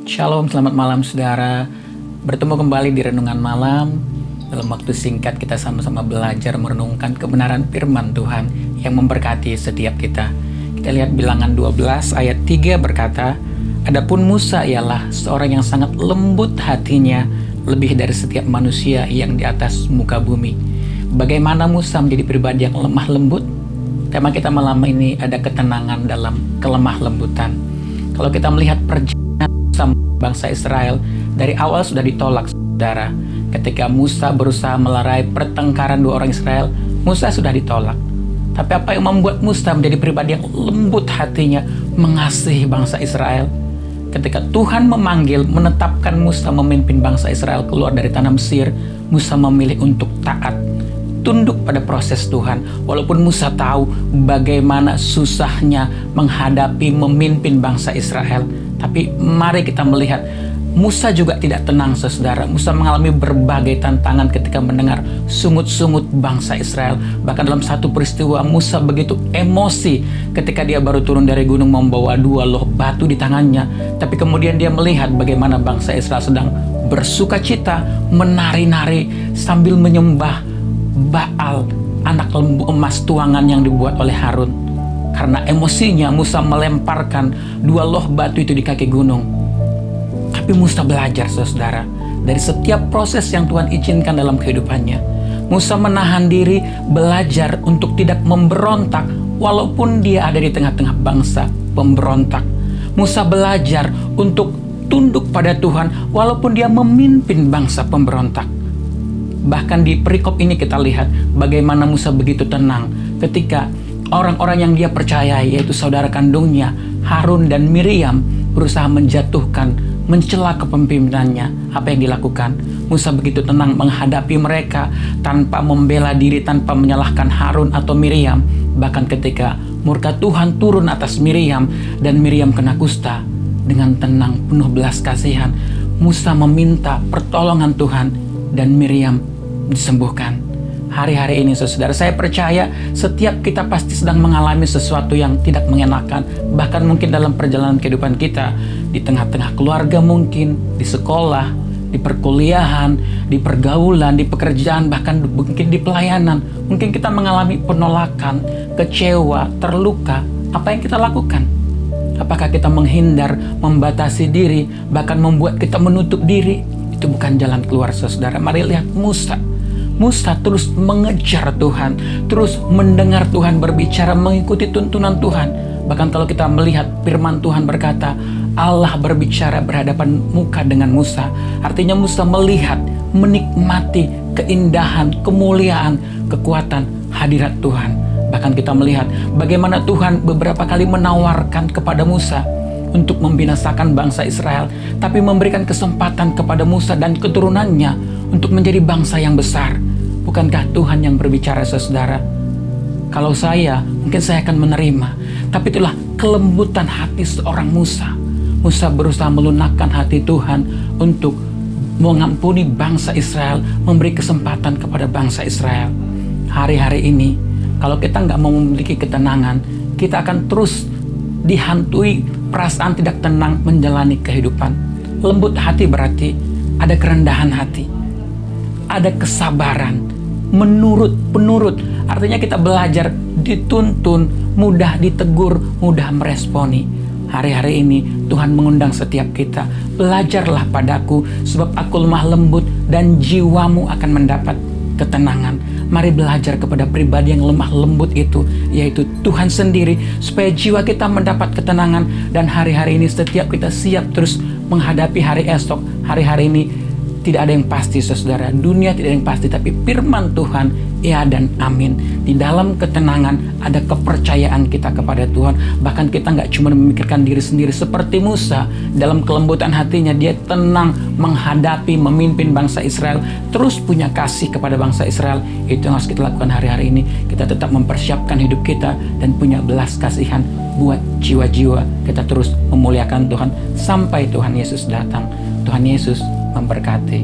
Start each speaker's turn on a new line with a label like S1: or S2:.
S1: Shalom, selamat malam saudara. Bertemu kembali di Renungan Malam. Dalam waktu singkat kita sama-sama belajar merenungkan kebenaran firman Tuhan yang memberkati setiap kita. Kita lihat Bilangan 12 ayat 3 berkata, "Adapun Musa ialah seorang yang sangat lembut hatinya, lebih dari setiap manusia yang di atas muka bumi." Bagaimana Musa menjadi pribadi yang lemah lembut? Tema kita malam ini ada ketenangan dalam kelemah lembutan. Kalau kita melihat perjalanan bangsa Israel dari awal sudah ditolak, saudara. Ketika Musa berusaha melerai pertengkaran dua orang Israel, Musa sudah ditolak. Tapi apa yang membuat Musa menjadi pribadi yang lembut hatinya, mengasihi bangsa Israel? Ketika Tuhan memanggil, menetapkan Musa memimpin bangsa Israel keluar dari tanah Mesir, Musa memilih untuk taat, tunduk pada proses Tuhan. Walaupun Musa tahu bagaimana susahnya menghadapi memimpin bangsa Israel, tapi mari kita melihat Musa juga tidak tenang, saudara. Musa mengalami berbagai tantangan ketika mendengar sungut-sungut bangsa Israel. Bahkan dalam satu peristiwa Musa begitu emosi ketika dia baru turun dari gunung membawa 2 loh batu di tangannya. Tapi kemudian dia melihat bagaimana bangsa Israel sedang bersuka cita, menari-nari sambil menyembah Baal, anak lembu emas tuangan yang dibuat oleh Harun. Karena emosinya Musa melemparkan 2 loh batu itu di kaki gunung. Tapi Musa belajar, saudara, dari setiap proses yang Tuhan izinkan dalam kehidupannya. Musa menahan diri, belajar untuk tidak memberontak walaupun dia ada di tengah-tengah bangsa pemberontak. Musa belajar untuk tunduk pada Tuhan walaupun dia memimpin bangsa pemberontak. Bahkan di perikop ini kita lihat bagaimana Musa begitu tenang ketika orang-orang yang dia percayai, yaitu saudara kandungnya Harun dan Miriam, berusaha menjatuhkan, mencela kepemimpinannya. Apa yang dilakukan? Musa begitu tenang menghadapi mereka tanpa membela diri, tanpa menyalahkan Harun atau Miriam. Bahkan ketika murka Tuhan turun atas Miriam dan Miriam kena kusta, dengan tenang penuh belas kasihan Musa meminta pertolongan Tuhan dan Miriam disembuhkan. Hari-hari ini, saudara, saya percaya setiap kita pasti sedang mengalami sesuatu yang tidak mengenakan. Bahkan mungkin dalam perjalanan kehidupan kita, di tengah-tengah keluarga mungkin, di sekolah, di perkuliahan, di pergaulan, di pekerjaan, bahkan mungkin di pelayanan. Mungkin kita mengalami penolakan, kecewa, terluka. Apa yang kita lakukan? Apakah kita menghindar, membatasi diri, bahkan membuat kita menutup diri? Itu bukan jalan keluar, saudara. Mari lihat Musa. Musa terus mengejar Tuhan, terus mendengar Tuhan berbicara, mengikuti tuntunan Tuhan. Bahkan kalau kita melihat firman Tuhan berkata, Allah berbicara berhadapan muka dengan Musa. Artinya Musa melihat, menikmati keindahan, kemuliaan, kekuatan hadirat Tuhan. Bahkan kita melihat bagaimana Tuhan beberapa kali menawarkan kepada Musa untuk membinasakan bangsa Israel, tapi memberikan kesempatan kepada Musa dan keturunannya untuk menjadi bangsa yang besar. Bukankah Tuhan yang berbicara, saudara? Kalau mungkin saya akan menerima. Tapi itulah kelembutan hati seorang Musa. Musa berusaha melunakkan hati Tuhan untuk mengampuni bangsa Israel, memberi kesempatan kepada bangsa Israel. Hari-hari ini, kalau kita nggak mau memiliki ketenangan, kita akan terus dihantui perasaan tidak tenang menjalani kehidupan. Lembut hati berarti ada kerendahan hati, ada kesabaran, penurut. Artinya kita belajar dituntun, mudah ditegur, mudah meresponi. Hari-hari ini Tuhan mengundang setiap kita, belajarlah padaku sebab aku lemah lembut dan jiwamu akan mendapat ketenangan. Mari belajar kepada pribadi yang lemah lembut itu, yaitu Tuhan sendiri, supaya jiwa kita mendapat ketenangan. Dan hari-hari ini setiap kita siap terus menghadapi hari esok. Hari-hari ini tidak ada yang pasti, saudara. Dunia tidak ada yang pasti, tapi firman Tuhan, ya dan amin. Di dalam ketenangan ada kepercayaan kita kepada Tuhan. Bahkan kita nggak cuma memikirkan diri sendiri seperti Musa. Dalam kelembutan hatinya, dia tenang menghadapi, memimpin bangsa Israel. Terus punya kasih kepada bangsa Israel. Itu yang harus kita lakukan hari-hari ini. Kita tetap mempersiapkan hidup kita dan punya belas kasihan buat jiwa-jiwa. Kita terus memuliakan Tuhan sampai Tuhan Yesus datang. Tuhan Yesus memberkati.